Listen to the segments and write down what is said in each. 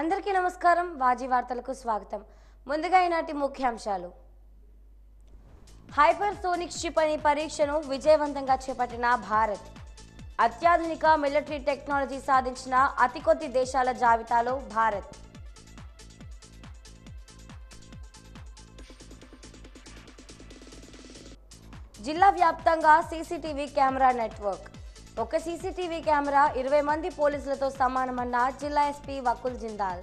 అందరికీ నమస్కారం. వాజీ వార్తలకు స్వాగతం. ముందుగా ఈనాటి ముఖ్యాంశాలు. హైపర్సోనిక్ క్షిపణి పరీక్షను విజయవంతంగా చేపట్టిన భారత్. అత్యాధునిక మిలిటరీ టెక్నాలజీ సాధించిన అతి కొద్ది దేశాల జాబితాలో భారత్. జిల్లా వ్యాప్తంగా సీసీటీవీ కెమెరా నెట్వర్క్. ఒక సీసీటీవీ కెమెరా 20 మంది పోలీసులతో సమానమన్న జిల్లా ఎస్పీ వకుల్ జిందాల్.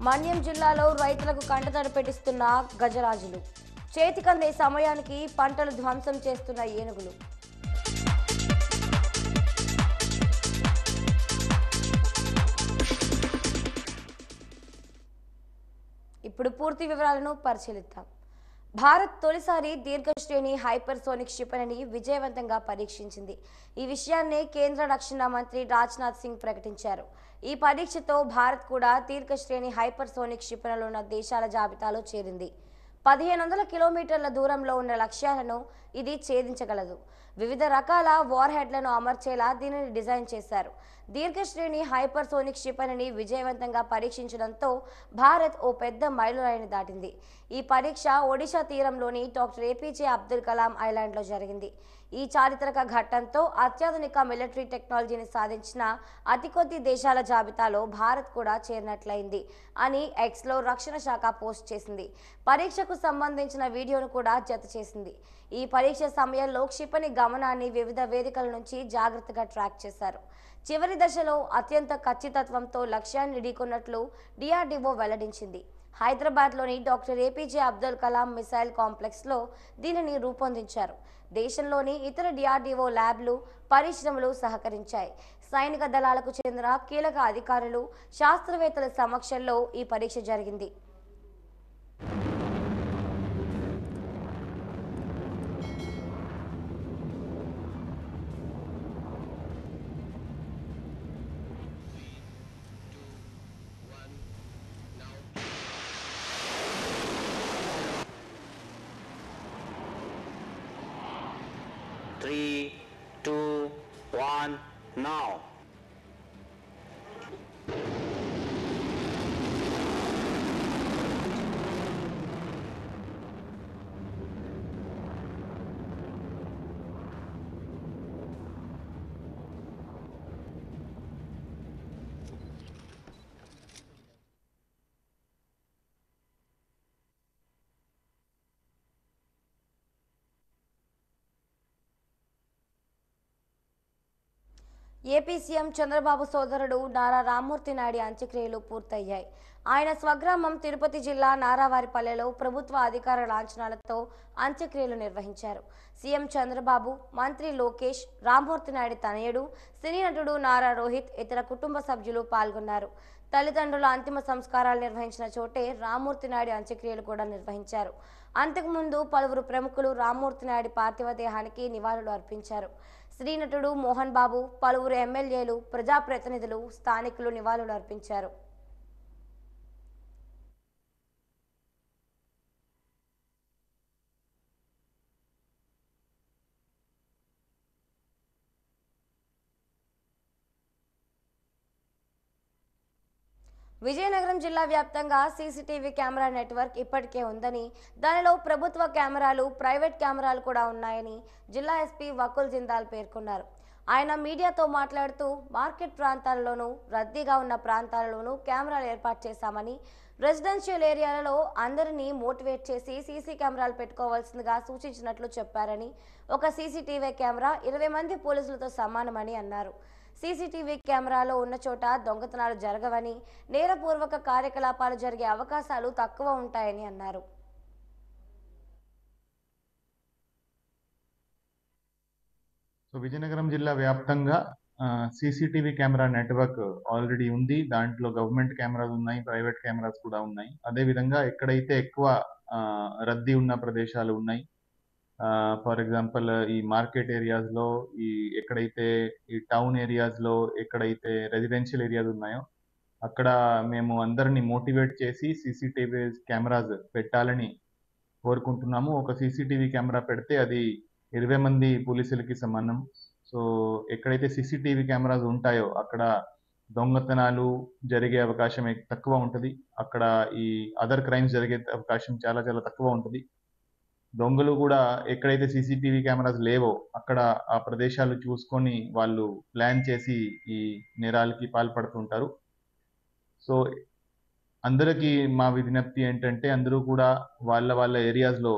మన్యం జిల్లాలో రైతులకు కంటతడి పెట్టిస్తున్న గజరాజులు. చేతికందే సమయానికి పంటలు ధ్వంసం చేస్తున్న ఏనుగులు. ఇప్పుడు పూర్తి వివరాలను పరిశీలిద్దాం. భారత్ తొలిసారి దీర్ఘశ్రేణి హైపర్సోనిక్ క్షిపణిని విజయవంతంగా పరీక్షించింది. ఈ విషయాన్ని కేంద్ర రక్షణ మంత్రి రాజ్నాథ్ సింగ్ ప్రకటించారు. ఈ పరీక్షతో భారత్ కూడా దీర్ఘశ్రేణి హైపర్సోనిక్ క్షిపణులున్న దేశాల జాబితాలో చేరింది. 1500 కిలోమీటర్ల దూరంలో ఉన్న లక్ష్యాలను ఇది ఛేదించగలదు. వివిధ రకాల వార్ హెడ్లను అమర్చేలా దీనిని డిజైన్ చేశారు. దీర్ఘశ్రేణి హైపర్సోనిక్ క్షిపణిని విజయవంతంగా పరీక్షించడంతో భారత్ ఓ పెద్ద మైలురాయిని దాటింది. ఈ పరీక్ష ఒడిషా తీరంలోని డాక్టర్ ఏపీజే అబ్దుల్ కలాం ఐలాండ్లో జరిగింది. ఈ చారిత్రక ఘట్టంతో అత్యాధునిక మిలిటరీ టెక్నాలజీని సాధించిన అతి కొద్ది దేశాల జాబితాలో భారత్ కూడా చేరినట్లయింది అని ఎక్స్లో రక్షణ శాఖ పోస్ట్ చేసింది. పరీక్షకు సంబంధించిన వీడియోను కూడా జత చేసింది. ఈ పరీక్ష సమయంలో క్షిపణి గమనాన్ని వివిధ వేదికల నుంచి జాగ్రత్తగా ట్రాక్ చేశారు. చివరి దశలో అత్యంత ఖచ్చితత్వంతో లక్ష్యాన్ని ఢీకొన్నట్లు డిఆర్డీఓ వెల్లడించింది. హైదరాబాద్లోని doctor APJ Abdul Kalam missile కాంప్లెక్స్లో దీనిని రూపొందించారు. దేశంలోని ఇతర డిఆర్డీఓ ల్యాబ్లు, పరిశ్రమలు సహకరించాయి. సైనిక దళాలకు చెందిన కీలక అధికారులు, శాస్త్రవేత్తల సమక్షంలో ఈ పరీక్ష జరిగింది. Three, two, one, now. AP CM Chandrababu సోదరుడు నారా రామ్మూర్తి నాయుడు అంత్యక్రియలు పూర్తయ్యాయి. ఆయన స్వగ్రామం తిరుపతి జిల్లా నారావారిపల్లెలో ప్రభుత్వ అధికార లాంఛనాలతో అంత్యక్రియలు నిర్వహించారు. సీఎం చంద్రబాబు, మంత్రి లోకేష్, రామ్మూర్తి నాయుడు తనయుడు, సినీ నటుడు నారా రోహిత్, ఇతర కుటుంబ సభ్యులు పాల్గొన్నారు. తల్లిదండ్రుల అంతిమ సంస్కారాలు నిర్వహించిన చోటే రామ్మూర్తి నాయుడు అంత్యక్రియలు కూడా నిర్వహించారు. అంతకుముందు పలువురు ప్రముఖులు రామ్మూర్తి నాయుడు పార్థివ దేహానికి నివాళులు అర్పించారు. శ్రీ నటుడు మోహన్ బాబు, పలువురు ఎమ్మెల్యేలు, ప్రజాప్రతినిధులు, స్థానికులు నివాళులు అర్పించారు. విజయనగరం జిల్లా వ్యాప్తంగా సీసీటీవీ కెమెరా నెట్వర్క్ ఇప్పటికే ఉందని, దానిలో ప్రభుత్వ కెమెరాలు, ప్రైవేట్ కెమెరాలు కూడా ఉన్నాయని జిల్లా ఎస్పీ వకుల్ జిందాల్ పేర్కొన్నారు. ఆయన మీడియాతో మాట్లాడుతూ మార్కెట్ ప్రాంతాల్లోనూ, రద్దీగా ఉన్న ప్రాంతాలలోనూ కెమెరాలు ఏర్పాటు చేశామని, రెసిడెన్షియల్ ఏరియాలలో అందరినీ మోటివేట్ చేసి సీసీ కెమెరాలు పెట్టుకోవాల్సిందిగా సూచించినట్లు చెప్పారని, ఒక సీసీటీవీ కెమెరా 20 మంది పోలీసులతో సమానమని అన్నారు. సీసీటీవీ కెమెరాలో ఉన్న చోట దొంగతనాలు జరగవని, నేరపూర్వక కార్యకలాపాలు జరిగే అవకాశాలు తక్కువ ఉంటాయని అన్నారు. సో విజయనగరం జిల్లా వ్యాప్తంగా సీసీటీవీ కెమెరా నెట్వర్క్ ఆల్రెడీ ఉంది. దాంట్లో గవర్నమెంట్ కెమెరాస్ ఉన్నాయి, ప్రైవేట్ కెమెరాస్ కూడా ఉన్నాయి. అదేవిధంగా ఎక్కడైతే ఎక్కువ రద్దీ ఉన్న ప్రదేశాలు ఉన్నాయి, ఫర్ ఎగ్జాంపుల్ ఈ మార్కెట్ ఏరియాస్లో, ఎక్కడైతే ఈ టౌన్ ఏరియాస్లో, ఎక్కడైతే రెసిడెన్షియల్ ఏరియాస్ ఉన్నాయో అక్కడ మేము అందరినీ మోటివేట్ చేసి సీసీటీవీ కెమెరాస్ పెట్టాలని కోరుకుంటున్నాము. ఒక సీసీటీవీ కెమెరా పెడితే అది 20 మంది పోలీసులకి సమానం. సో ఎక్కడైతే సీసీటీవీ కెమెరాస్ ఉంటాయో అక్కడ దొంగతనాలు జరిగే అవకాశం తక్కువ ఉంటుంది. అక్కడ ఈ అదర్ క్రైమ్స్ జరిగే అవకాశం చాలా చాలా తక్కువ ఉంటుంది. దొంగలు కూడా ఎక్కడైతే సీసీటీవీ కెమెరాస్ లేవో అక్కడ ఆ ప్రదేశాలు చూసుకొని వాళ్ళు ప్లాన్ చేసి ఈ నేరాలకి పాల్పడుతుంటారు. సో అందరికీ మా విజ్ఞప్తి ఏంటంటే అందరూ కూడా వాళ్ళ ఏరియాస్లో,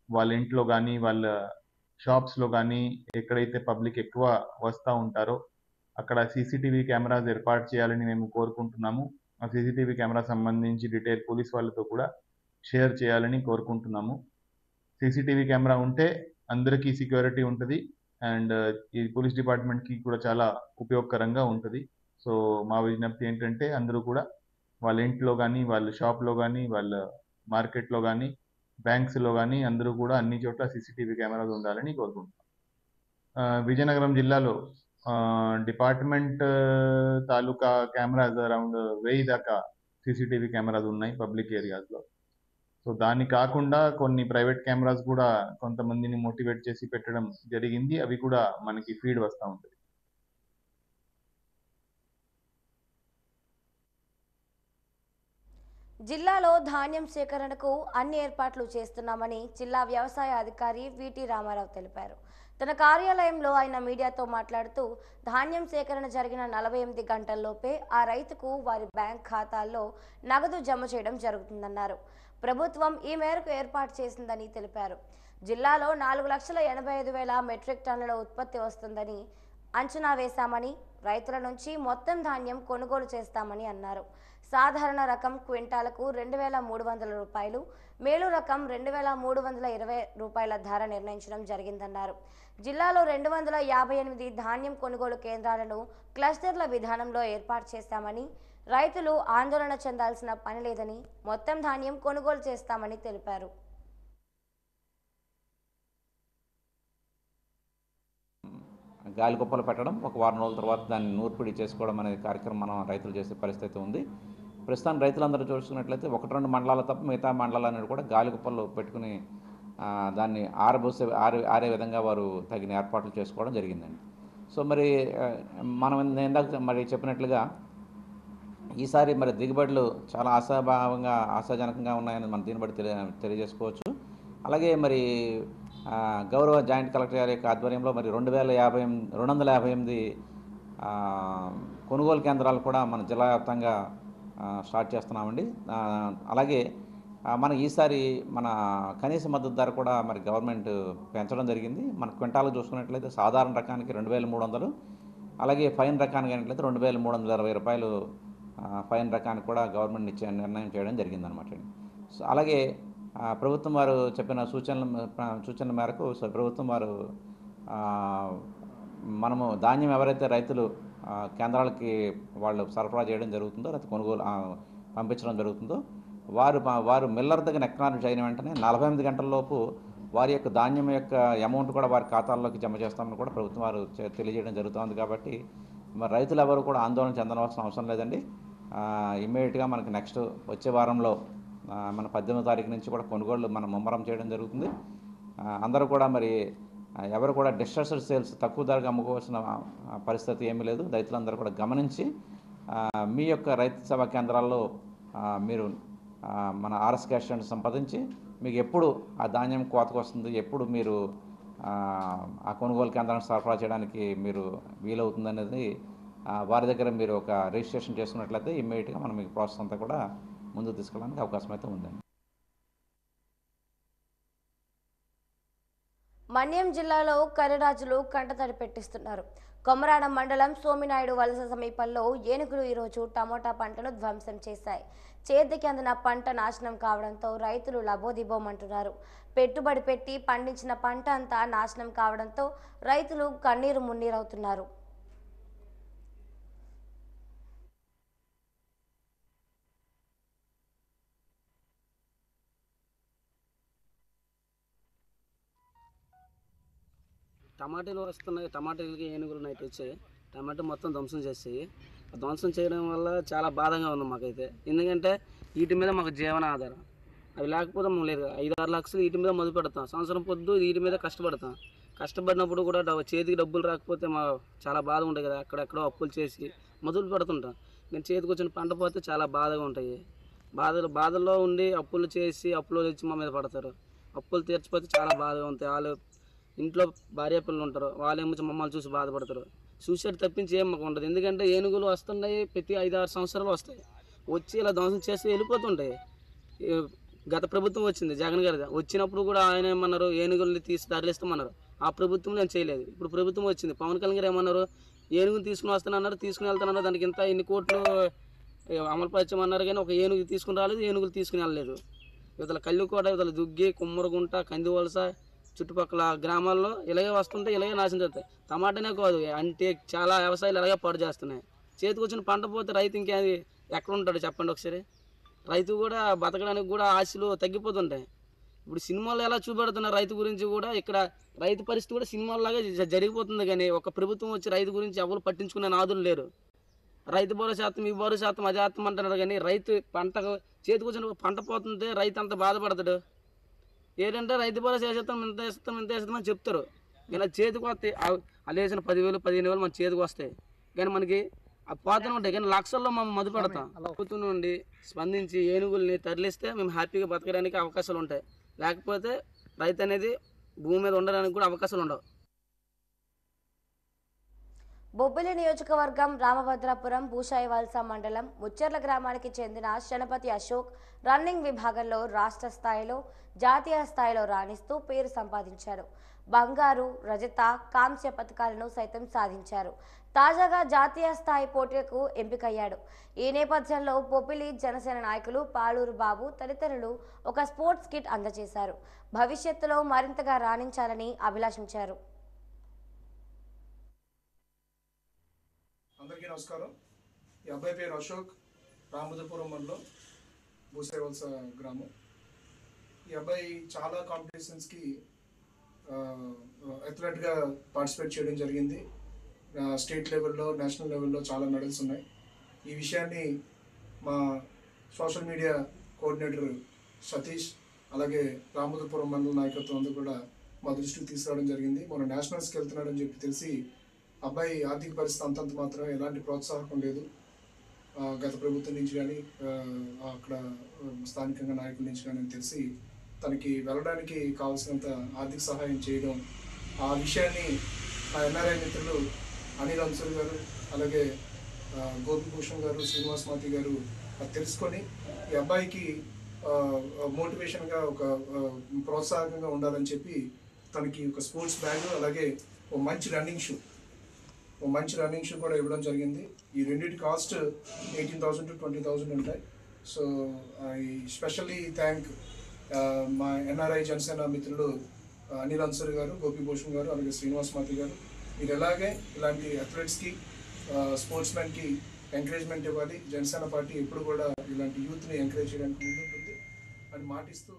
వాళ్ళ ఇంట్లో కానీ, వాళ్ళ షాప్స్లో కానీ ఎక్కడైతే పబ్లిక్ ఎక్కువ వస్తూ ఉంటారో అక్కడ సీసీటీవీ కెమెరాస్ ఏర్పాటు చేయాలని మేము కోరుకుంటున్నాము. ఆ సీసీటీవీ కెమెరా సంబంధించి డీటెయిల్ పోలీస్ వాళ్ళతో కూడా షేర్ చేయాలని కోరుకుంటున్నాము. సీసీటీవీ కెమెరా ఉంటే అందరికీ సెక్యూరిటీ ఉంటుంది అండ్ ఈ పోలీస్ డిపార్ట్మెంట్కి కూడా చాలా ఉపయోగకరంగా ఉంటుంది. సో మా విజ్ఞప్తి ఏంటంటే అందరూ కూడా వాళ్ళ ఇంట్లో కానీ, వాళ్ళ షాప్లో కానీ, వాళ్ళ మార్కెట్లో కానీ, బ్యాంక్స్లో కానీ అందరూ కూడా అన్ని చోట్ల సీసీటీవీ కెమెరాస్ ఉండాలని కోరుకుంటున్నాం. విజయనగరం జిల్లాలో డిపార్ట్మెంట్ తాలూకా కెమెరాస్ అరౌండ్ 1000 దాకా సీసీటీవీ కెమెరాస్ ఉన్నాయి పబ్లిక్ ఏరియాస్లో. సో దాన్ని కాకుండా కొన్ని ప్రైవేట్ కెమెరాస్ కూడా కొంతమందిని మోటివేట్ చేసి పెట్టడం జరిగింది. అవి కూడా మనకి ఫీడ్ వస్తూ ఉంటుంది. జిల్లాలో ధాన్యం సేకరణకు అన్ని ఏర్పాట్లు చేస్తున్నామని జిల్లా వ్యవసాయ అధికారి విటి రామారావు తెలిపారు. తన కార్యాలయంలో ఆయన మీడియాతో మాట్లాడుతూ ధాన్యం సేకరణ జరిగిన 48 గంటల్లోపే ఆ రైతుకు వారి బ్యాంక్ ఖాతాల్లో నగదు జమ చేయడం జరుగుతుందన్నారు. ప్రభుత్వం ఈ మేరకు ఏర్పాటు చేసిందని తెలిపారు. జిల్లాలో 4,85,000 మెట్రిక్ టన్నుల ఉత్పత్తి వస్తుందని అంచనా వేశామని, రైతుల నుంచి మొత్తం ధాన్యం కొనుగోలు చేస్తామని అన్నారు. సాధారణ రకం క్వింటాలకు 2,300 రూపాయలు, మేలు రకం 2,320 రూపాయల ధర నిర్ణయించడం జరిగిందన్నారు. జిల్లాలో 258 ధాన్యం కొనుగోలు కేంద్రాలను క్లస్టర్ల విధానంలో ఏర్పాటు చేశామని, రైతులు ఆందోళన చెందాల్సిన పని లేదని, మొత్తం ధాన్యం కొనుగోలు చేస్తామని తెలిపారు. గాలిగొప్పలు పెట్టడం, ఒక వారం రోజుల తర్వాత దాన్ని నూర్పిడి చేసుకోవడం అనే కార్యక్రమం మనం రైతులు చేసే పరిస్థితి ఉంది. ప్రస్తుతం రైతులందరూ చూసుకున్నట్లయితే 1-2 మండలాల తప్ప మిగతా మండలాలను కూడా గాలిగొప్పలు పెట్టుకుని దాన్ని ఆరే విధంగా వారు తగిన ఏర్పాట్లు చేసుకోవడం జరిగిందండి. సో మరి మనం ఇందాక మరి చెప్పినట్లుగా ఈసారి మరి దిగుబడులు చాలా ఆశాజనకంగా ఉన్నాయని మనం దీన్ని బట్టి తెలియజేసుకోవచ్చు. అలాగే మరి గౌరవ జాయింట్ కలెక్టర్ గారి యొక్క ఆధ్వర్యంలో మరి 258 కొనుగోలు కేంద్రాలు కూడా మన జిల్లా వ్యాప్తంగా స్టార్ట్ చేస్తున్నామండి. అలాగే మన ఈసారి మన కనీస మద్దతు ధర కూడా మరి గవర్నమెంట్ పెంచడం జరిగింది. మన క్వింటాలు చూసుకున్నట్లయితే సాధారణ రకానికి 2,300, అలాగే ఫైన్ రకానికి అయినట్లయితే 2,320 రూపాయలు ఫైన్ రకానికి కూడా గవర్నమెంట్ నిర్ణయం చేయడం జరిగిందనమాట. సో అలాగే ప్రభుత్వం వారు చెప్పిన సూచనల మేరకు ప్రభుత్వం వారు మనము ధాన్యం ఎవరైతే రైతులు కేంద్రాలకి వాళ్ళు సరఫరా చేయడం జరుగుతుందో, లేకపోతే కొనుగోలు పంపించడం జరుగుతుందో వారు మిల్లర్ దగ్గర ఎక్నాలజీ అయిన వెంటనే 48 గంటలలోపు వారి యొక్క ధాన్యం యొక్క అమౌంట్ కూడా వారి ఖాతాల్లోకి జమ చేస్తామని కూడా ప్రభుత్వం వారు తెలియజేయడం జరుగుతుంది. కాబట్టి మరి రైతులు ఎవరు కూడా ఆందోళన చెందవలసిన అవసరం లేదండి. ఇమ్మీడియట్గా మనకి నెక్స్ట్ వచ్చే వారంలో మన 18వ తారీఖు నుంచి కూడా కొనుగోళ్లు మనం ముమ్మరం చేయడం జరుగుతుంది. అందరూ కూడా మరి ఎవరు కూడా డిస్ట్రెస్డ్ సేల్స్ తక్కువ ధరకు అమ్ముకోవాల్సిన పరిస్థితి ఏమీ లేదు. రైతులందరూ కూడా గమనించి మీ యొక్క రైతు సేవా కేంద్రాల్లో మీరు మన ఆర్ఎస్ క్యాష్ సంపాదించి మీకు ఎప్పుడు ఆ ధాన్యం కోతకు వస్తుంది, ఎప్పుడు మీరు ఆ కొనుగోలు కేంద్రానికి సరఫరా చేయడానికి మీరు వీలవుతుంది అనేది వారి దగ్గర మీరు ఒక రిజిస్ట్రేషన్ చేసుకున్నట్లయితే ఇమ్మీడియట్గా మనం మీకు ప్రాసెస్ అంతా కూడా ముందుకు తీసుకెళ్ళడానికి అవకాశం అయితే ఉందండి. మన్యం జిల్లాలో కర్రరాజులు కంటతడి పెట్టిస్తున్నారు. కొమరాడ మండలం సోమినాయుడు వలస సమీపంలో ఏనుగులు ఈరోజు టమోటా పంటను ధ్వంసం చేశాయి. చేతికి అందిన పంట నాశనం కావడంతో రైతులు లబోదిబోమంటున్నారు. పెట్టుబడి పెట్టి పండించిన పంట అంతా నాశనం కావడంతో రైతులు కన్నీరు మున్నీరవుతున్నారు. టమాటాలు వస్తున్నాయి, టమాటాలకి ఏనుగులు నైట్ వచ్చాయి, టమాటా మొత్తం ధ్వంసం చేస్తాయి. ఆ ధ్వంసం చేయడం వల్ల చాలా బాధగా ఉంది మాకైతే. ఎందుకంటే వీటి మీద మాకు జీవన ఆధారం. అవి లేకపోతే మేము లేదు 5-6 లక్షలు వీటి మీద మొదలు పెడతాం. సంవత్సరం పొద్దు వీటి మీద కష్టపడతాం. కష్టపడినప్పుడు కూడా చేతికి డబ్బులు రాకపోతే మా చాలా బాధ ఉంటుంది కదా. అక్కడెక్కడో అప్పులు చేసి మొదలు పెడుతుంటాం. నేను చేతికి వచ్చిన పంట పోతే చాలా బాధగా ఉంటాయి. బాధల్లో ఉండి అప్పులు చేసి అప్పులు తెచ్చి మా మీద పడతారు. అప్పులు తీర్చిపోతే చాలా బాధగా ఉంటాయి. వాళ్ళు ఇంట్లో భార్య పిల్లలు ఉంటారు, వాళ్ళేమో మమ్మల్ని చూసి బాధపడతారు. సూసైడ్ తప్పించి ఏం మాకు ఉండదు. ఎందుకంటే ఏనుగులు వస్తున్నాయి, ప్రతి 5-6 సంవత్సరాలు వస్తాయి, వచ్చి ఇలా ధ్వంసం చేసి వెళ్ళిపోతుంటాయి. గత ప్రభుత్వం వచ్చింది జగన్ గారిది, వచ్చినప్పుడు కూడా ఆయన ఏమన్నారు, ఏనుగుల్ని తీసి తరలిస్తామన్నారు. ఆ ప్రభుత్వంలో నేను చేయలేదు. ఇప్పుడు ప్రభుత్వం వచ్చింది, పవన్ కళ్యాణ్ గారు ఏమన్నారు, ఏనుగుని తీసుకుని వస్తానన్నారు, తీసుకుని వెళ్తానన్నారు. దానికి ఇంత ఇన్ని కోట్లు అమలుపరచమన్నారు, కానీ ఒక ఏనుగు తీసుకుని రాలేదు, ఏనుగులు తీసుకుని వెళ్ళలేదు. ఇవతల కల్లుకోట, ఇవతల దుగ్గి, కుమ్మరగుంట, కందివలస చుట్టుపక్కల గ్రామాల్లో ఇలాగే వస్తుంటే ఇలాగే నాశనం చేస్తాయి. టమాటానే కాదు, అంటే చాలా వ్యవసాయాలు ఇలాగే పాడు చేస్తున్నాయి. చేతికి వచ్చిన పంట పోతే రైతు ఇంకా ఎక్కడ ఉంటాడు చెప్పండి ఒకసారి. రైతు కూడా బతకడానికి కూడా ఆశలు తగ్గిపోతుంటాయి. ఇప్పుడు సినిమాలు ఎలా చూపెడుతున్నారు రైతు గురించి కూడా, ఇక్కడ రైతు పరిస్థితి కూడా సినిమాల్లాగా జరిగిపోతుంది. కానీ ఒక ప్రభుత్వం వచ్చి రైతు గురించి ఎవరు పట్టించుకునే నాదులు లేరు. రైతు భరోసా శాతం, ఈ భరోసా శాతం, అది శాతం అంటున్నారు. కానీ రైతు పంటకు చేతికి వచ్చిన పంట పోతుంటే రైతు అంత బాధపడతాడు. ఏంటంటే రైతు భరోసా వేసేస్తాం, ఇంత వేస్తాం, ఇంత వేస్తాం అని చెప్తారు. ఇలా చేతికి వస్తాయి, వాళ్ళు వేసిన 10,000, 15,000 మన చేతికి వస్తాయి. కానీ మనకి ఆ పోతూనే ఉంటాయి. కానీ లక్షల్లో మేము మధు పెడతాం. ప్రభుత్వం నుండి స్పందించి ఏనుగుల్ని తరలిస్తే మేము హ్యాపీగా బతకడానికి అవకాశాలు ఉంటాయి. లేకపోతే రైతు అనేది భూమి మీద ఉండడానికి కూడా అవకాశాలు ఉండవు. బొబ్బిలి నియోజకవర్గం రామభద్రాపురం భూషాయివలస మండలం ముచ్చర్ల గ్రామానికి చెందిన శనపతి అశోక్ రన్నింగ్ విభాగంలో రాష్ట్ర స్థాయిలో, జాతీయ స్థాయిలో రాణిస్తూ పేరు సంపాదించారు. బంగారు, రజత, కాంస్య పథకాలను సైతం సాధించారు. తాజాగా జాతీయ స్థాయి పోటీలకు ఎంపికయ్యాడు. ఈ నేపథ్యంలో బొబ్బిలి జనసేన నాయకులు పాలూరు బాబు తదితరులు ఒక స్పోర్ట్స్ కిట్ అందజేశారు. భవిష్యత్తులో మరింతగా రాణించాలని అభిలాషించారు. అందరికీ నమస్కారం. ఈ అబ్బాయి పేరు అశోక్, రామభద్రాపురం మండలం, భూషాయివలస గ్రామం. ఈ అబ్బాయి చాలా కాంపిటీషన్స్కి అథ్లెట్గా పార్టిసిపేట్ చేయడం జరిగింది. స్టేట్ లెవెల్లో, నేషనల్ లెవెల్లో చాలా మెడల్స్ ఉన్నాయి. ఈ విషయాన్ని మా సోషల్ మీడియా కోఆర్డినేటర్ సతీష్, అలాగే రామభద్రాపురం మండల నాయకత్వం అందరూ కూడా మా దృష్టికి తీసుకురావడం జరిగింది. మన నేషనల్స్కి వెళ్తున్నాడని చెప్పి తెలిసి అబ్బాయి ఆర్థిక పరిస్థితి అంతంత మాత్రమే, ఎలాంటి ప్రోత్సాహం లేదు గత ప్రభుత్వం నుంచి కానీ అక్కడ స్థానికంగా నాయకుల నుంచి కానీ తెలిసి తనకి వెళ్ళడానికి కావాల్సినంత ఆర్థిక సహాయం చేయడం, ఆ విషయాన్ని నా ఎన్ఆర్ఐ మిత్రులు అనిల్ అన్సర్ గారు, అలాగే గోపిభూషణ్ గారు, శ్రీనివాస్ మాతి గారు అది తెలుసుకొని ఈ అబ్బాయికి మోటివేషన్గా ఒక ప్రోత్సాహకంగా ఉండాలని చెప్పి తనకి ఒక స్పోర్ట్స్ బ్యాగ్, అలాగే ఒక మంచి రన్నింగ్ షూ కూడా ఇవ్వడం జరిగింది. ఈ రెండింటి కాస్ట్ 18,000 to 20,000 ఉంటాయి. సో ఐ స్పెషల్లీ థ్యాంక్ మా ఎన్ఆర్ఐ జనసేన మిత్రులు అనిల్ అన్సర్ గారు, గోపిభూషణ్ గారు, అలాగే శ్రీనివాస్ మాతి గారు. మీరు ఎలాగే ఇలాంటి అథ్లెట్స్కి, స్పోర్ట్స్ మ్యాన్కి ఎంకరేజ్మెంట్ ఇవ్వాలి. జనసేన పార్టీ ఎప్పుడు కూడా ఇలాంటి యూత్ని ఎంకరేజ్ చేయడానికి ముందుంటుంది అని మాటిస్తూ.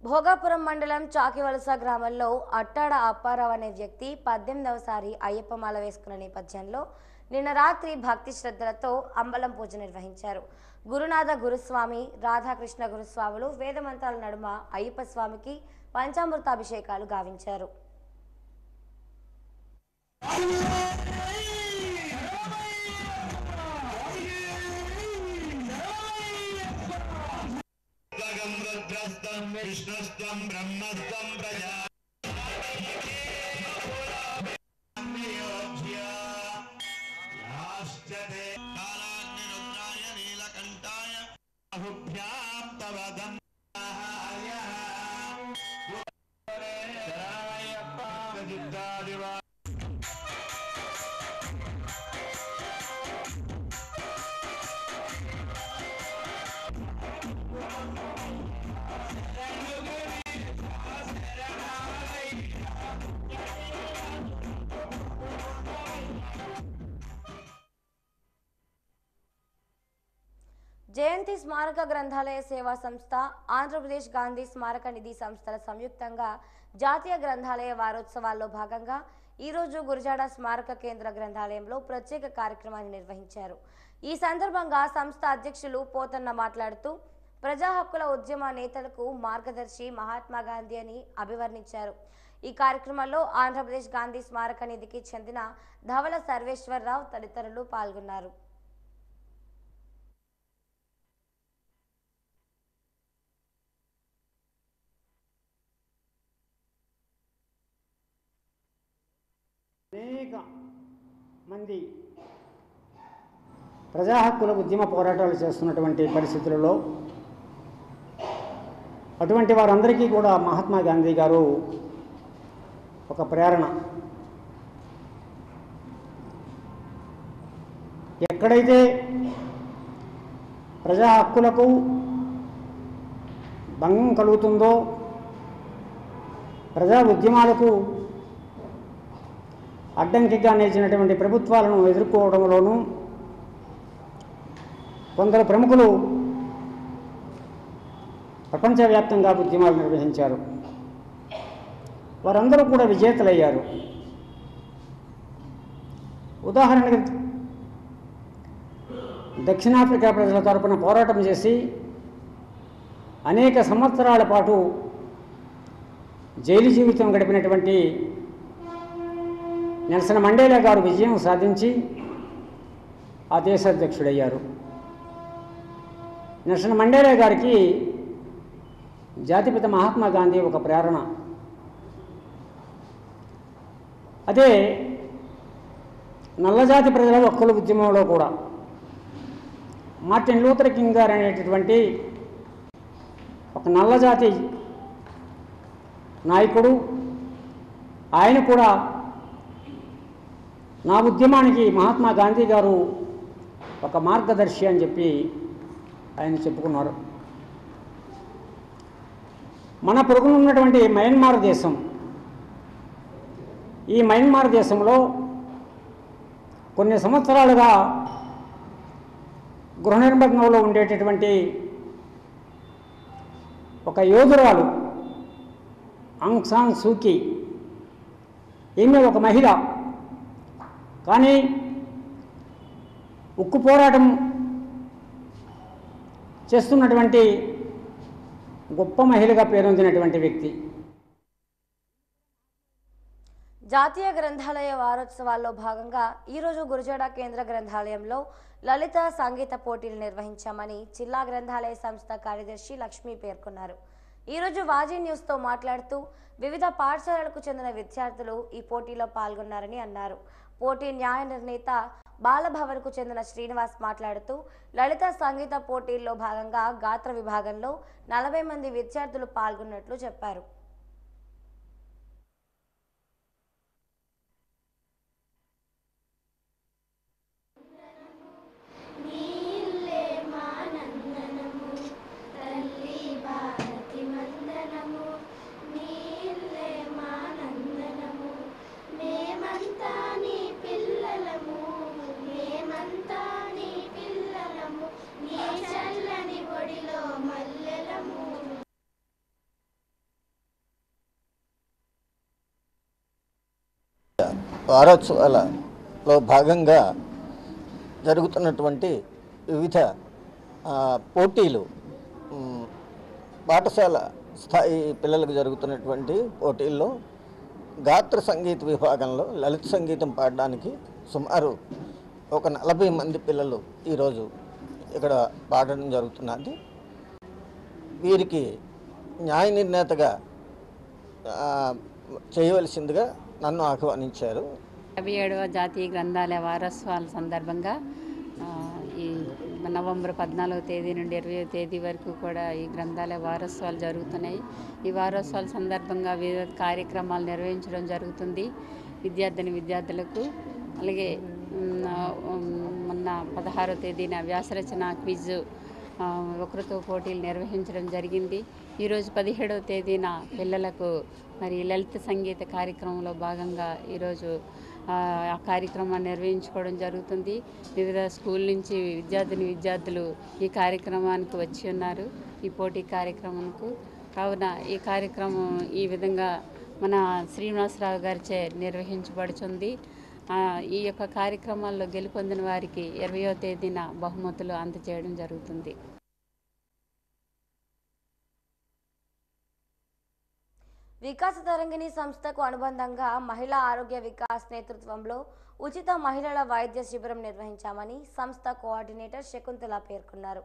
భోగాపురం మండలం చాకివలస గ్రామంలో అట్టాడ అప్పారావు అనే వ్యక్తి 18వసారి అయ్యప్పమాల వేసుకున్న నేపథ్యంలో నిన్న రాత్రి భక్తి శ్రద్ధలతో అంబలం పూజ నిర్వహించారు. గురునాథ గురుస్వామి, రాధాకృష్ణ గురుస్వాములు వేదమంత్రాల నడుమ అయ్యప్ప స్వామికి పంచామృతాభిషేకాలు గావించారు. విష్ణుస్త్వం బ్రహ్మస్త్వం ప్రజా కాలాగ్నిరుద్రాయ నీలకంఠాయ బాహుభ్యాం తవ దండాయ శరణమయ్యప్ప సిద్ధాదివా జయంతి స్మారక గ్రంథాలయ సేవా సంస్థ, ఆంధ్రప్రదేశ్ గాంధీ స్మారక నిధి సంస్థల సంయుక్తంగా జాతీయ గ్రంథాలయ వారోత్సవాల్లో భాగంగా ఈరోజు గురజాడ స్మారక కేంద్ర గ్రంథాలయంలో ప్రత్యేక కార్యక్రమాన్ని నిర్వహించారు. ఈ సందర్భంగా సంస్థ అధ్యక్షులు పోతన్న మాట్లాడుతూ ప్రజా హక్కుల ఉద్యమ నేతలకు మార్గదర్శి మహాత్మా గాంధీ అని అభివర్ణించారు. ఈ కార్యక్రమంలో ఆంధ్రప్రదేశ్ గాంధీ స్మారక నిధికి చెందిన ధవల సర్వేశ్వరరావు తదితరులు పాల్గొన్నారు. అనేక మంది ప్రజా హక్కుల ఉద్యమ పోరాటాలు చేస్తున్నటువంటి పరిస్థితులలో అటువంటి వారందరికీ కూడా మహాత్మా గాంధీ గారు ఒక ప్రేరణ. ఎక్కడైతే ప్రజా హక్కులకు భంగం కలుగుతుందో, ప్రజా ఉద్యమాలకు అడ్డంకిగా నిలిచినటువంటి ప్రభుత్వాలను ఎదుర్కోవడంలోనూ కొందరు ప్రముఖులు ప్రపంచవ్యాప్తంగా ఉద్యమాలు నిర్వహించారు. వారందరూ కూడా విజేతలయ్యారు. ఉదాహరణకి దక్షిణాఫ్రికా ప్రజల తరపున పోరాటం చేసి అనేక సంవత్సరాల పాటు జైలు జీవితం గడిపినటువంటి నెల్సన్ మండేలా గారు విజయం సాధించి ఆ దేశాధ్యక్షుడయ్యారు. నెల్సన్ మండేలా గారికి జాతిపిత మహాత్మా గాంధీ ఒక ప్రేరణ. అదే నల్లజాతి ప్రజల హక్కుల ఉద్యమంలో కూడా మార్టిన్ లూథర్ కింగ్ గారు అనేటటువంటి ఒక నల్లజాతి నాయకుడు, ఆయన కూడా నా ఉద్యమానికి మహాత్మా గాంధీ గారు ఒక మార్గదర్శి అని చెప్పి ఆయన చెప్పుకున్నారు. మన పొరుగున ఉన్నటువంటి మయన్మార్ దేశం, ఈ మయన్మార్ దేశంలో కొన్ని సంవత్సరాలుగా గృహ నిర్బంధంలో ఉండేటటువంటి ఒక యోధురాలు ఆంగ్ సాన్ సూకీ, ఈమె ఒక మహిళ, కానీ ఉక్కు పోరాటం చేస్తున్నటువంటి గొప్ప మహిళగా పేరొందినటువంటి వ్యక్తి. జాతీయ గ్రంథాలయ వారోత్సవాల్లో భాగంగా ఈరోజు గురజాడ కేంద్ర గ్రంథాలయంలో లలిత సంగీత పోటీలు నిర్వహించామని జిల్లా గ్రంథాలయ సంస్థ కార్యదర్శి లక్ష్మి పేర్కొన్నారు. ఈరోజు వాజీ న్యూస్తో మాట్లాడుతూ వివిధ పాఠశాలలకు చెందిన విద్యార్థులు ఈ పోటీలో పాల్గొన్నారని అన్నారు. పోటీ న్యాయ నిర్ణేత బాలభవన్కు చెందిన శ్రీనివాస్ మాట్లాడుతూ లలిత సంగీత పోటీల్లో భాగంగా గాత్ర విభాగంలో 40 మంది విద్యార్థులు పాల్గొన్నట్లు చెప్పారు. వారోత్సవాలలో భాగంగా జరుగుతున్నటువంటి వివిధ పోటీలు, పాఠశాల స్థాయి పిల్లలకు జరుగుతున్నటువంటి పోటీల్లో గాత్ర సంగీత విభాగంలో లలిత సంగీతం పాడడానికి సుమారు ఒక 40 మంది పిల్లలు ఈరోజు ఇక్కడ పాడడం జరుగుతున్నది. వీరికి న్యాయ నిర్ణేతగా చేయవలసిందిగా నన్ను ఆహ్వానించారు. 57వ జాతీయ గ్రంథాలయ వారోత్సవాల సందర్భంగా ఈ నవంబర్ 14వ తేదీ నుండి 20వ తేదీ వరకు కూడా ఈ గ్రంథాలయ వారోత్సవాలు జరుగుతున్నాయి. ఈ వారోత్సవాల సందర్భంగా వివిధ కార్యక్రమాలు నిర్వహించడం జరుగుతుంది విద్యార్థులకు. అలాగే మొన్న 16వ తేదీన వ్యాసరచన క్విజ్ వక్తృత్వ పోటీలు నిర్వహించడం జరిగింది. ఈరోజు 17వ తేదీన పిల్లలకు మరి లలిత సంగీత కార్యక్రమంలో భాగంగా ఈరోజు ఆ కార్యక్రమాన్ని నిర్వహించుకోవడం జరుగుతుంది. వివిధ స్కూల్ నుంచి విద్యార్థులు ఈ కార్యక్రమానికి వచ్చి ఉన్నారు, ఈ పోటీ కార్యక్రమంకు. కావున ఈ కార్యక్రమం ఈ విధంగా మన శ్రీనివాసరావు గారిచే నిర్వహించబడుతుంది. ఈ యొక్క కార్యక్రమాల్లో గెలుపొందిన వారికి 20వ తేదీన బహుమతులు అందజేయడం జరుగుతుంది. వికాస తరంగిణి సంస్థకు అనుబంధంగా మహిళా ఆరోగ్య వికాస్ నేతృత్వంలో ఉచిత మహిళల వైద్య శిబిరం నిర్వహించామని సంస్థ కోఆర్డినేటర్ శకుంతల పేర్కొన్నారు.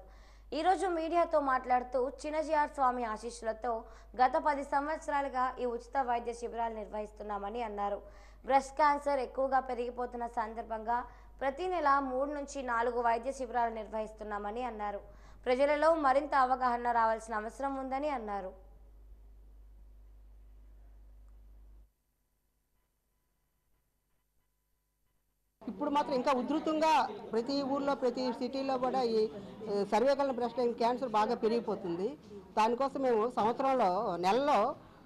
ఈరోజు మీడియాతో మాట్లాడుతూ చిన్నజీఆర్ స్వామి ఆశీస్సులతో గత 10 సంవత్సరాలుగా ఈ ఉచిత వైద్య శిబిరాలు నిర్వహిస్తున్నామని అన్నారు. బ్రెస్ట్ క్యాన్సర్ ఎక్కువగా పెరిగిపోతున్న సందర్భంగా ప్రతి నెల 3 నుంచి 4 వైద్య శిబిరాలు నిర్వహిస్తున్నామని అన్నారు. ప్రజలలో మరింత అవగాహన రావాల్సిన అవసరం ఉందని అన్నారు. ఇప్పుడు మాత్రం ఇంకా ఉధృతంగా ప్రతి ఊర్లో ప్రతి సిటీలో కూడా ఈ సర్వైకల్ బ్రెస్ట్ క్యాన్సర్ బాగా పెరిగిపోతుంది. దానికోసం మేము సంవత్సరంలో నెలలో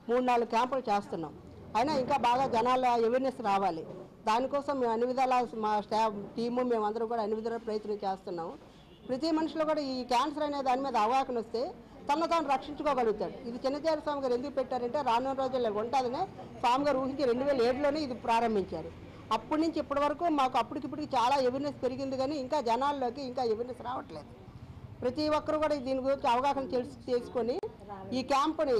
3-4 క్యాంపులు చేస్తున్నాం. అయినా ఇంకా బాగా జనాల అవేర్నెస్ రావాలి. దానికోసం మేము అన్ని విధాల మా స్టాఫ్ టీము మేమందరం కూడా అన్ని విధాల ప్రయత్నం చేస్తున్నాము. ప్రతి మనిషిలో కూడా ఈ క్యాన్సర్ అనే దాని మీద అవగాహన వస్తే తను తాను రక్షించుకోగలుగుతాడు. ఇది చిన్నజీఆర్ స్వామి గారు ఎందుకు పెట్టారంటే రానున్న రోజుల్లో ఉంటుందనే స్వామి గారు ఊహించి 2007లోనే ఇది ప్రారంభించారు. అప్పటి నుంచి ఇప్పటి వరకు మాకు అప్పటికిప్పటికి చాలా అవేర్నెస్ పెరిగింది, కానీ ఇంకా జనాల్లోకి ఇంకా అవేర్నెస్ రావట్లేదు. ప్రతి ఒక్కరు కూడా దీని గురించి అవగాహన చేసుకొని ఈ క్యాంపుని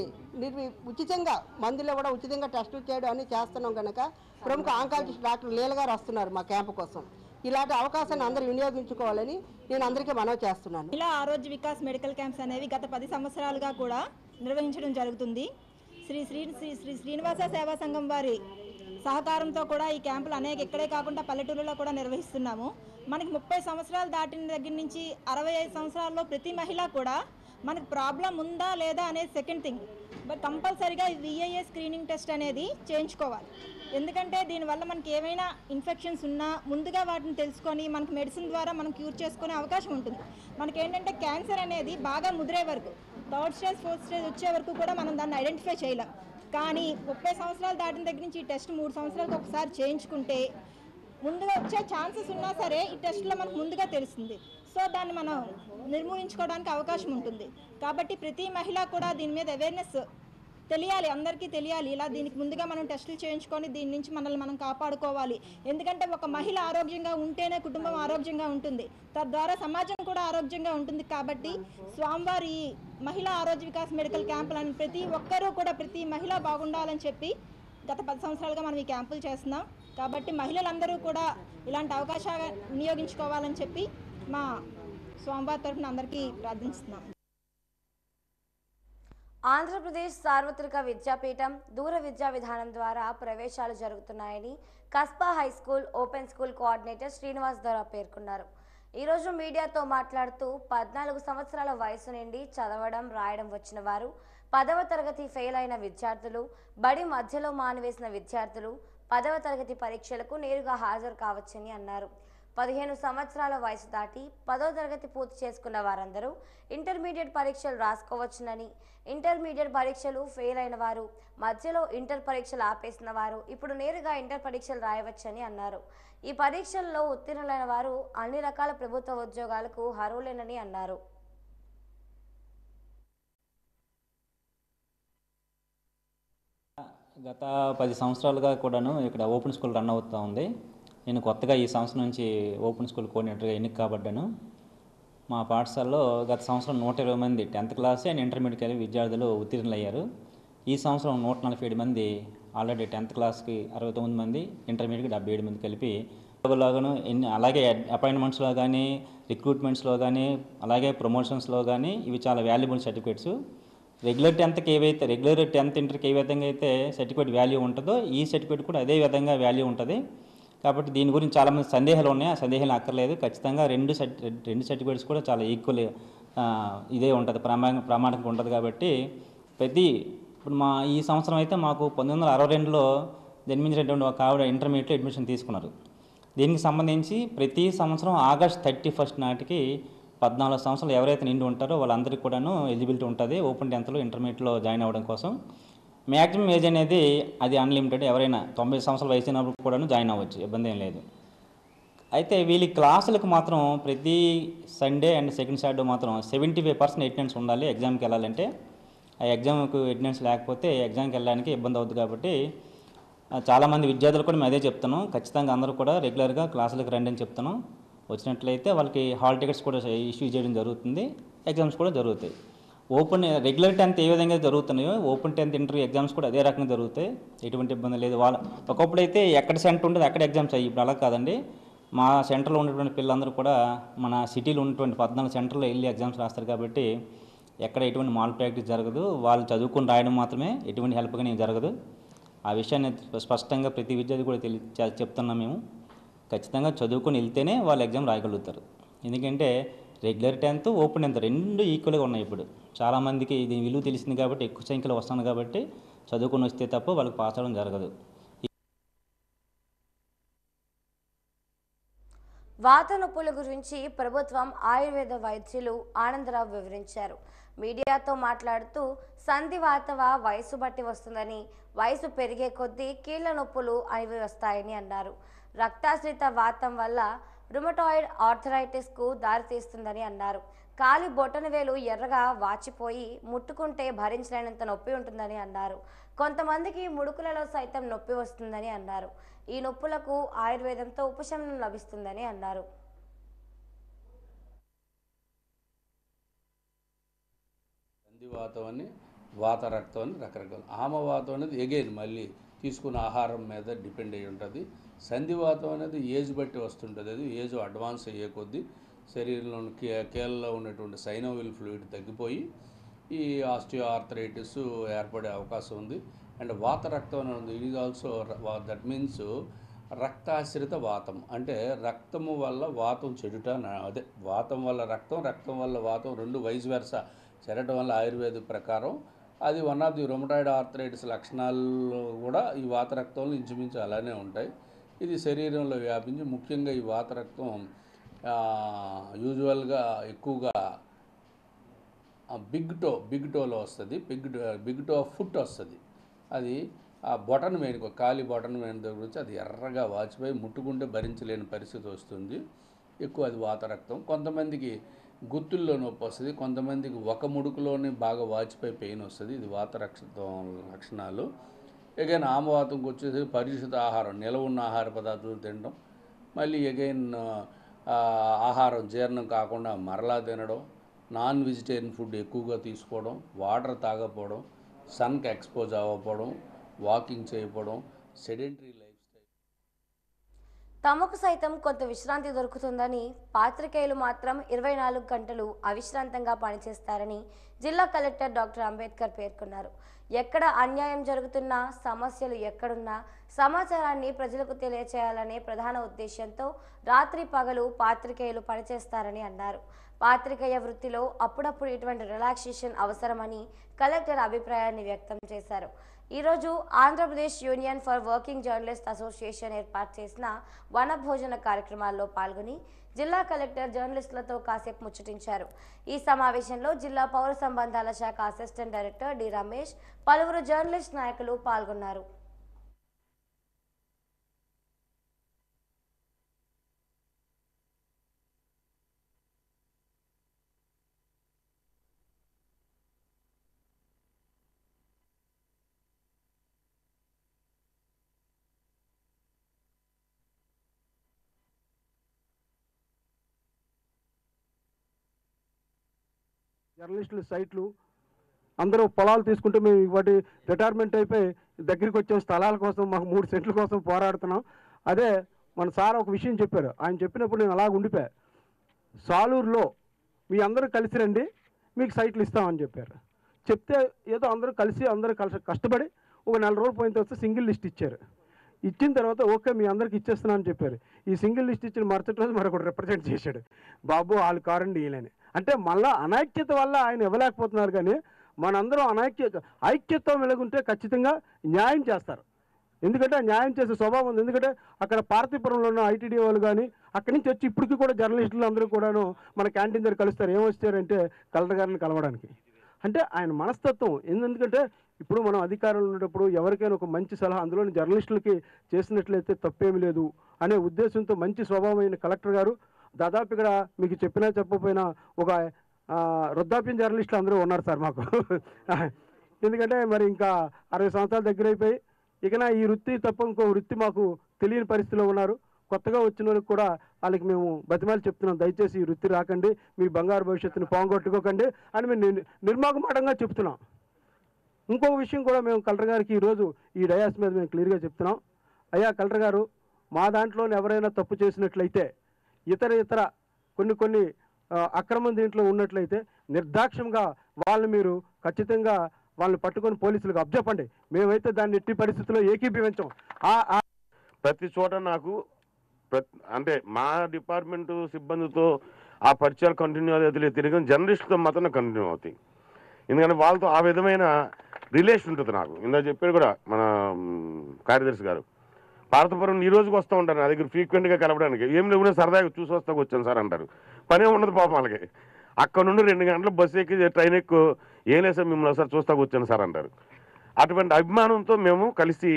ఉచితంగా మందులో కూడా ఉచితంగా టెస్టులు చేయడం అని చేస్తున్నాం. కనుక ప్రముఖ ఆంకాలజిస్ట్ డాక్టర్ లీల గారు వస్తున్నారు మా క్యాంపు కోసం. ఇలాంటి అవకాశాన్ని అందరూ వినియోగించుకోవాలని నేను అందరికీ మనవి చేస్తున్నాను. ఇలా ఆరోగ్య వికాస్ మెడికల్ క్యాంప్స్ అనేవి గత 10 సంవత్సరాలుగా కూడా నిర్వహించడం జరుగుతుంది. శ్రీ శ్రీనివాస సేవా సంఘం వారి సహకారంతో కూడా ఈ క్యాంపులు ఇక్కడే కాకుండా పల్లెటూరులో కూడా నిర్వహిస్తున్నాము. మనకి 30 సంవత్సరాలు దాటిన దగ్గర నుంచి 65 సంవత్సరాల్లో ప్రతి మహిళ కూడా మనకు ప్రాబ్లం ఉందా లేదా అనేది సెకండ్ థింగ్, బట్ కంపల్సరీగా VIA స్క్రీనింగ్ టెస్ట్ అనేది చేయించుకోవాలి. ఎందుకంటే దీనివల్ల మనకి ఏమైనా ఇన్ఫెక్షన్స్ ఉన్నా ముందుగా వాటిని తెలుసుకొని మనకి మెడిసిన్ ద్వారా మనం క్యూర్ చేసుకునే అవకాశం ఉంటుంది. మనకి ఏంటంటే క్యాన్సర్ అనేది బాగా ముదిరే వరకు 3rd స్టేజ్ 4th స్టేజ్ వచ్చే వరకు కూడా మనం దాన్ని ఐడెంటిఫై చేయలేం. కానీ 30 సంవత్సరాలు దాటిన దగ్గర నుంచి ఈ టెస్ట్ 3 సంవత్సరాలకు ఒకసారి చేయించుకుంటే ముందుగా వచ్చే ఛాన్సెస్ ఉన్నా సరే ఈ టెస్ట్లో మనకు ముందుగా తెలుస్తుంది. సో దాన్ని మనం నిర్మూలించుకోవడానికి అవకాశం ఉంటుంది. కాబట్టి ప్రతి మహిళ కూడా దీని మీద అవేర్నెస్ తెలియాలి, అందరికీ తెలియాలి. ఇలా దీనికి ముందుగా మనం టెస్టులు చేయించుకొని దీని నుంచి మనల్ని మనం కాపాడుకోవాలి. ఎందుకంటే ఒక మహిళ ఆరోగ్యంగా ఉంటేనే కుటుంబం ఆరోగ్యంగా ఉంటుంది, తద్వారా సమాజం కూడా ఆరోగ్యంగా ఉంటుంది. కాబట్టి స్వామివారి మహిళా ఆరోగ్య వికాస్ మెడికల్ క్యాంపులను ప్రతి ఒక్కరూ కూడా ప్రతి మహిళ బాగుండాలని చెప్పి గత 10 సంవత్సరాలుగా మనం ఈ క్యాంపులు చేస్తున్నాం. కాబట్టి మహిళలందరూ కూడా ఇలాంటి అవకాశాలు వినియోగించుకోవాలని చెప్పి మా స్వామివారి తరఫున అందరికీ ప్రార్థిస్తున్నాం. ఆంధ్రప్రదేశ్ సార్వత్రిక విద్యాపీఠం దూర విద్యా విధానం ద్వారా ప్రవేశాలు జరుగుతున్నాయని Kasba high school open school coordinator Srinivas దొర పేర్కొన్నారు. ఈరోజు మీడియాతో మాట్లాడుతూ 14 సంవత్సరాల వయసు నుండి చదవడం రాయడం వచ్చిన వారు, 10వ తరగతి ఫెయిల్ అయిన విద్యార్థులు, బడి మధ్యలో మానివేసిన విద్యార్థులు 10వ తరగతి పరీక్షలకు నేరుగా హాజరు కావచ్చని అన్నారు. 15 సంవత్సరాల వయసు దాటి 10వ తరగతి పూర్తి చేసుకున్న వారందరూ ఇంటర్మీడియట్ పరీక్షలు రాసుకోవచ్చునని, ఇంటర్మీడియట్ పరీక్షలు ఫెయిల్ అయిన వారు, మధ్యలో ఇంటర్ పరీక్షలు ఆపేసిన వారు ఇప్పుడు నేరుగా ఇంటర్ పరీక్షలు రాయవచ్చని అన్నారు. ఈ పరీక్షల్లో ఉత్తీర్ణులైన వారు అన్ని రకాల ప్రభుత్వ ఉద్యోగాలకు అర్హులేనని అన్నారు. గత 10 సంవత్సరాలుగా కూడాను ఇక్కడ ఓపెన్ స్కూల్ రన్ అవుతూ ఉంది. నేను కొత్తగా ఈ సంవత్సరం నుంచి ఓపెన్ స్కూల్ కోఆర్డినేటర్గా ఎన్నిక కాబడ్డాను. మా పాఠశాలలో గత సంవత్సరం 120 మంది 10th క్లాస్ అండ్ ఇంటర్మీడియట్ విద్యార్థులు ఉత్తీర్ణులయ్యారు. ఈ సంవత్సరం 147 మంది ఆల్రెడీ 10th క్లాస్కి 69 మంది, ఇంటర్మీడియట్కి 77 మంది కలిపి లాగాను అలాగే అపాయింట్మెంట్స్లో కానీ, రిక్రూట్మెంట్స్లో కానీ, అలాగే ప్రమోషన్స్లో కానీ ఇవి చాలా వాల్యుబుల్ సర్టిఫికేట్స్. రెగ్యులర్ 10th ఇంటర్కి ఏ విధంగా అయితే సర్టిఫికేట్ వాల్యూ ఉంటుందో ఈ సర్టిఫికేట్ కూడా అదే విధంగా వాల్యూ ఉంటుంది. కాబట్టి దీని గురించి చాలామంది సందేహాలు ఉన్నాయి. ఆ సందేహాలు అక్కర్లేదు. ఖచ్చితంగా రెండు సర్టిఫికేట్స్ కూడా చాలా ఈక్వల్ ఇదే ఉంటుంది, ప్రామాణికంగా ఉంటుంది. కాబట్టి ఇప్పుడు ఈ సంవత్సరం అయితే మాకు 1962లో జన్మించినటువంటి ఒక ఆవిడ ఇంటర్మీడియట్లో అడ్మిషన్ తీసుకున్నారు. దీనికి సంబంధించి ప్రతి సంవత్సరం ఆగస్ట్ 31 నాటికి 14 సంవత్సరాలు ఎవరైతే నిండి ఉంటారో వాళ్ళందరికీ కూడాను ఎలిజిబిలిటీ ఉంటుంది ఓపెన్ 10th ఇంటర్మీడియట్లో జాయిన్ అవ్వడం కోసం. మ్యాక్సిమం ఏజ్ అనేది అది అన్లిమిటెడ్, ఎవరైనా 90 సంవత్సరాల వయసు అయినప్పుడు కూడాను జాయిన్ అవ్వచ్చు, ఇబ్బంది ఏం లేదు. అయితే వీళ్ళ క్లాసులకు మాత్రం ప్రతి సండే అండ్ సెకండ్ సాటర్డే మాత్రం 75% అటెండెన్స్ ఉండాలి ఎగ్జామ్కి వెళ్ళాలంటే. ఆ ఎగ్జామ్కి అటెండెన్స్ లేకపోతే ఎగ్జామ్కి వెళ్ళడానికి ఇబ్బంది అవుతుంది. కాబట్టి చాలామంది విద్యార్థులు కూడా మేము అదే చెప్తున్నాం, ఖచ్చితంగా అందరూ కూడా రెగ్యులర్గా క్లాసులకు రండి అని చెప్తున్నాం. వచ్చినట్లయితే వాళ్ళకి హాల్ టికెట్స్ కూడా ఇష్యూ చేయడం జరుగుతుంది, ఎగ్జామ్స్ కూడా జరుగుతాయి. రెగ్యులర్ 10th ఏ విధంగా జరుగుతున్నాయో ఓపెన్ 10th ఇంటర్ ఎగ్జామ్స్ కూడా అదే రకంగా జరుగుతాయి, ఎటువంటి ఇబ్బంది లేదు. ఒకప్పుడు అయితే ఎక్కడ సెంటర్ ఉంటుంది అక్కడ ఎగ్జామ్స్ అయ్యి, ఇప్పుడు అలా కాదండి. మా సెంటర్లో ఉన్నటువంటి పిల్లలందరూ కూడా మన సిటీలో ఉన్నటువంటి 14 సెంటర్లో వెళ్ళి ఎగ్జామ్స్ రాస్తారు. కాబట్టి ఎక్కడ ఎటువంటి మాల్ ప్రాక్టీస్ జరగదు, వాళ్ళు చదువుకొని రాయడం మాత్రమే, ఎటువంటి హెల్ప్ కానీ జరగదు. ఆ విషయాన్ని స్పష్టంగా ప్రతి విద్యార్థి కూడా చెప్తున్నాం మేము. ఖచ్చితంగా చదువుకొని వెళ్తేనే వాళ్ళు ఎగ్జామ్ రాయగలుగుతారు. ఎందుకంటే రెగ్యులర్ 10th ఓపెన్ 10th రెండు ఈక్వల్గా ఉన్నాయి. ఇప్పుడు చాలామందికి దీని విలువ తెలిసింది కాబట్టి ఎక్కువ సంఖ్యలో వస్తుంది. కాబట్టి చదువుకొని వస్తే తప్ప వాళ్ళకి పాస్ అవ్వడం జరగదు. వాత నొప్పుల గురించి ప్రభుత్వం ఆయుర్వేద వైద్యులు ఆనందరావు వివరించారు. మీడియాతో మాట్లాడుతూ సంధివాతవ వయసు బట్టి వస్తుందని, వయసు పెరిగే కొద్దీ కీళ్ల నొప్పులు అనేవి వస్తాయని అన్నారు. రక్తాశ్రిత వాతం వల్ల రుమటాయిడ్ ఆర్థరైటిస్కు దారితీస్తుందని అన్నారు. కాలి బొటనవేలు ఎర్రగా వాచిపోయి ముట్టుకుంటే భరించలేనంత నొప్పి ఉంటుందని అన్నారు. కొంతమందికి ముడుకులలో సైతం నొప్పి వస్తుందని అన్నారు. ఈ నొప్పులకు ఆయుర్వేదంతో ఉపశమనం లభిస్తుందని అన్నారు. సంధివాతం అని, వాత రక్తం అని రకరకాల. ఆమవాతం అనేది ఎగైన్ మళ్ళీ తీసుకున్న ఆహారం మీద డిపెండ్ అయి ఉంటుంది. సంధివాతం అనేది ఏజ్ బట్టి వస్తుంటుంది. అది ఏజ్ అడ్వాన్స్ అయ్యే కొద్దీ శరీరంలోని కీళ్ళలో ఉన్నటువంటి సైనోవిల్ ఫ్లూయిడ్ తగ్గిపోయి ఈ ఆస్టియో ఆర్థరైటిస్ ఏర్పడే అవకాశం ఉంది. అండ్ వాత రక్తం అని ఉంది. ఇది ఆల్సో దట్ మీన్స్ రక్తాశ్రిత వాతం, అంటే రక్తము వల్ల వాతం చెడుట, అదే వాతం వల్ల రక్తం, రక్తం వల్ల వాతం, రెండు వైస్ వెర్స చేరటం వల్ల ఆయుర్వేద ప్రకారం అది one of the rheumatoid arthritis లక్షణాలు కూడా ఈ వాత రక్తంలో ఇంచుమించు అలానే ఉంటాయి. ఇది శరీరంలో వ్యాపించి ముఖ్యంగా ఈ వాత రక్తం యూజువల్గా ఎక్కువగా బిగ్ టోలో వస్తుంది, బిగ్ టో ఫుట్ వస్తుంది. అది ఆ బొటన్ వేణుకో, కాలి బొటన్ వేణు దగ్గర నుంచి అది ఎర్రగా వాచిపోయి ముట్టుకుంటే భరించలేని పరిస్థితి వస్తుంది. ఎక్కువ అది వాత రక్తం. కొంతమందికి గుత్తుల్లో నొప్పి వస్తుంది, కొంతమందికి ఒక ముడుకులోనే బాగా వాచిపోయి పెయిన్ వస్తుంది. ఇది వాత రక్తం లక్షణాలు. ఎగైన్ ఆమవాతంకి వచ్చేసి పరిశుద్ధ ఆహారం, నిలవ ఉన్న ఆహార పదార్థాలు తినడం, మళ్ళీ ఎగైన్ ఆహారం జీర్ణం కాకుండా మరలా తినడం, నాన్ వెజిటేరియన్ ఫుడ్ ఎక్కువగా తీసుకోవడం, వాటర్ తాగకపోవడం, సన్కి ఎక్స్పోజ్ అవ్వకపోవడం, వాకింగ్ చేయకపోవడం, సెడెంటరీ లైఫ్ స్టైల్. తమకు సైతం కొంత విశ్రాంతి దొరుకుతుందని, పాత్రికేయులు మాత్రం 24 గంటలు అవిశ్రాంతంగా పనిచేస్తారని జిల్లా కలెక్టర్ డాక్టర్ అంబేద్కర్ పేర్కొన్నారు. ఎక్కడ అన్యాయం జరుగుతున్నా, సమస్యలు ఎక్కడున్నా సమాచారాన్ని ప్రజలకు తెలియచేయాలనే ప్రధాన ఉద్దేశంతో రాత్రి పగలు పాత్రికేయులు పనిచేస్తారని అన్నారు. పాత్రికేయ వృత్తిలో అప్పుడప్పుడు ఇటువంటి రిలాక్సేషన్ అవసరమని కలెక్టర్ అభిప్రాయాన్ని వ్యక్తం చేశారు. ఈరోజు Andhra Pradesh union for working journalist association ఏర్పాటు చేసిన వనభోజన కార్యక్రమాల్లో పాల్గొని జిల్లా కలెక్టర్ జర్నలిస్టులతో కాసేపు ముచ్చటించారు. ఈ సమావేశంలో జిల్లా పౌర సంబంధాల శాఖ అసిస్టెంట్ డైరెక్టర్ డి రమేష్, పలువురు జర్నలిస్ట్ నాయకులు పాల్గొన్నారు. జర్నలిస్టులు సైట్లు అందరూ పొలాలు తీసుకుంటే మేము వాటి రిటైర్మెంట్ అయిపోయి దగ్గరికి వచ్చే స్థలాల కోసం మాకు 3 సెంట్ల కోసం పోరాడుతున్నాం. అదే మన సార్ ఒక విషయం చెప్పారు. ఆయన చెప్పినప్పుడు నేను అలాగ ఉండిపోయా. సాలూరులో మీ అందరూ కలిసి రండి, మీకు సైట్లు ఇస్తామని చెప్పారు. చెప్తే ఏదో అందరూ కష్టపడి ఒక 4 రోజులు పోయిన తర్వాత సింగిల్ లిస్ట్ ఇచ్చారు. ఇచ్చిన తర్వాత ఓకే మీ అందరికి ఇచ్చేస్తున్నా అని చెప్పారు. ఈ సింగిల్ లిస్ట్ ఇచ్చిన మరుసటి రోజు మరొకటి రిప్రజెంట్ చేశాడు, బాబు వాళ్ళు కారండి వీళ్ళని. అంటే మళ్ళీ అనైక్యత వల్ల ఆయన ఇవ్వలేకపోతున్నారు. కానీ మనందరం ఐక్యత వెలుగుంటే ఖచ్చితంగా న్యాయం చేస్తారు. ఎందుకంటే న్యాయం చేసే స్వభావం ఉంది. ఎందుకంటే అక్కడ పార్తీపురంలో ఉన్న ఐటీడీ వాళ్ళు కానీ అక్కడి నుంచి వచ్చి ఇప్పటికీ కూడా జర్నలిస్టులు అందరూ కూడాను మన క్యాంటీన్ దగ్గర కలుస్తారు. ఏమొచ్చారంటే కలెక్టర్ గారిని కలవడానికి. అంటే ఆయన మనస్తత్వం ఎందుకంటే ఇప్పుడు మనం అధికారంలో ఉన్నప్పుడు ఎవరికైనా ఒక మంచి సలహా అందులోని జర్నలిస్టులకి చేసినట్లయితే తప్పేమీ లేదు అనే ఉద్దేశంతో మంచి స్వభావమైన కలెక్టర్ గారు దాదాపు ఇక్కడ మీకు చెప్పినా చెప్పకపోయినా ఒక వృద్ధాప్యం జర్నలిస్టులు అందరూ ఉన్నారు సార్ మాకు. ఎందుకంటే మరి ఇంకా 60 సంవత్సరాల దగ్గర అయిపోయి ఇక ఈ వృత్తి తప్ప ఇంకో వృత్తి మాకు తెలియని పరిస్థితిలో ఉన్నారు. కొత్తగా వచ్చిన వాళ్ళకి కూడా వాళ్ళకి మేము బతిమాలు చెప్తున్నాం, దయచేసి ఈ వృత్తి రాకండి, మీ బంగారు భవిష్యత్తుని పోగొట్టుకోకండి అని మేము నిర్మాగమాటంగా చెప్తున్నాం. ఇంకొక విషయం కూడా మేము కలెక్టర్ గారికి ఈరోజు ఈ డయాస్ మీద మేము క్లియర్గా చెప్తున్నాం. అయ్యా కలెక్టర్ గారు, మా దాంట్లోనే ఎవరైనా తప్పు చేసినట్లయితే ఇతర కొన్ని అక్రమం దీంట్లో ఉన్నట్లయితే నిర్దాక్ష్యంగా వాళ్ళని మీరు ఖచ్చితంగా వాళ్ళని పట్టుకొని పోలీసులకు అప్పచెప్పండి. మేమైతే దాన్ని ఎట్టి పరిస్థితుల్లో ఏకీభవించాం. ప్రతి చోట నాకు అంటే మా డిపార్ట్మెంట్ సిబ్బందితో ఆ పరిచయాలు కంటిన్యూ అవుతాయి తిరిగి జర్నలిస్టులతో మాత్రం కంటిన్యూ అవుతాయి. ఎందుకంటే వాళ్ళతో ఆ విధమైన రిలేషన్ ఉంటుంది నాకు. ఇందా చెప్పారు కూడా మన కార్యదర్శి గారు, పార్తపురం ఈ రోజుకి వస్తూ ఉంటారు నా దగ్గర ఫ్రీక్వెంట్గా కలవడానికి. ఏం లేకుండా సరదాగా చూసి వస్తాకు వచ్చాను సార్ అంటారు. పనే ఉండదు పాపం వాళ్ళకి. అక్కడ నుండి 2 గంటలు బస్సు ఎక్కి ట్రైన్ ఎక్కువ ఏం లేదు సార్ మిమ్మల్ని ఒకసారి చూస్తాకు వచ్చాను సార్ అంటారు. అటువంటి అభిమానంతో మేము కలిసి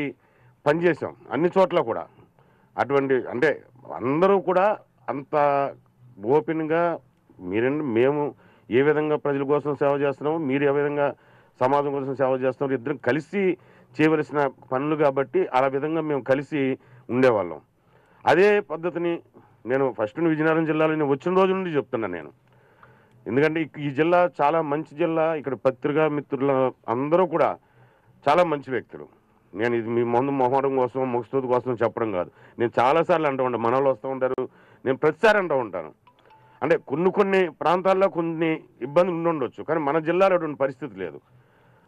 పనిచేసాం అన్ని చోట్ల కూడా. అటువంటి అంటే అందరూ కూడా అంత ఓపెన్గా మేము ఏ విధంగా ప్రజల కోసం సేవ చేస్తున్నామో మీరు ఏ విధంగా సమాజం కోసం సేవ చేస్తున్నారో ఇద్దరం కలిసి చేయవలసిన పనులు కాబట్టి అలా విధంగా మేము కలిసి ఉండేవాళ్ళం. అదే పద్ధతిని నేను ఫస్ట్ విజయనగరం జిల్లాలో నేను వచ్చిన రోజు నుండి చెప్తున్నాను నేను. ఎందుకంటే ఈ జిల్లా చాలా మంచి జిల్లా. ఇక్కడ పత్రికా మిత్రుల అందరూ కూడా చాలా మంచి వ్యక్తులు. నేను ఇది మీ ముందు మొహడం కోసం ముఖస్తుతి కోసం చెప్పడం కాదు. నేను చాలాసార్లు అంటూ ఉంటాను, మన వాళ్ళు వస్తూ ఉంటారు, నేను ప్రతిసారి అంటూ ఉంటాను. అంటే కొన్ని ప్రాంతాల్లో కొన్ని ఇబ్బందులు ఉండొచ్చు, కానీ మన జిల్లాలో అటువంటి పరిస్థితి లేదు.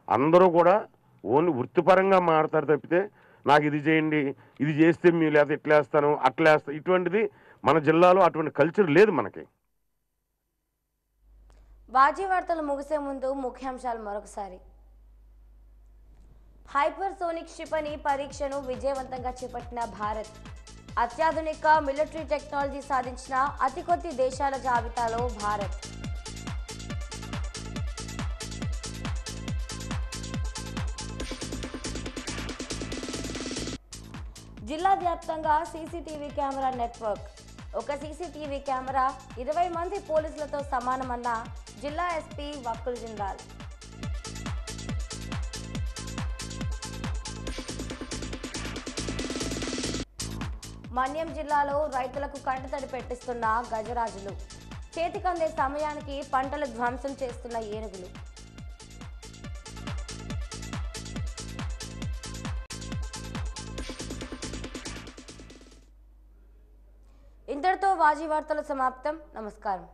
అందరూ కూడా ఓన్లీ వృత్తిపరంగా మాట్లాడతారు తప్పితే నాకు ఇది చేయండి, ఇది చేస్తే మీరు లేకపోతే ఇట్లా వేస్తాను అట్లా వేస్తాను, ఇటువంటిది మన జిల్లాలో అటువంటి కల్చర్ లేదు మనకి. బాజీ వార్తలు ముగిసే ముందు ముఖ్యాంశాలు మరొకసారి. హైపర్సోనిక్ క్షిపణి పరీక్షను విజయవంతంగా చేపట్టిన భారత్. అత్యాధునిక మిలిటరీ టెక్నాలజీ సాధించిన అతి కొద్ది దేశాల జాబితాలో భారత్. జిల్లా వ్యాప్తంగా సీసీటీవీ కెమెరా నెట్వర్క్. ఒక సీసీటీవీ కెమెరా 20 మంది పోలీసులతో సమానమన్న జిల్లా ఎస్పీ వకుల్ జిందాల్. మన్యం జిల్లాలో రైతులకు కంటతడి పెట్టిస్తున్న గజరాజులు. చేతికందే సమయానికి పంటలు ధ్వంసం చేస్తున్న ఏనుగులు. ఇంతటితో వాజీ వార్తలు సమాప్తం. నమస్కారం.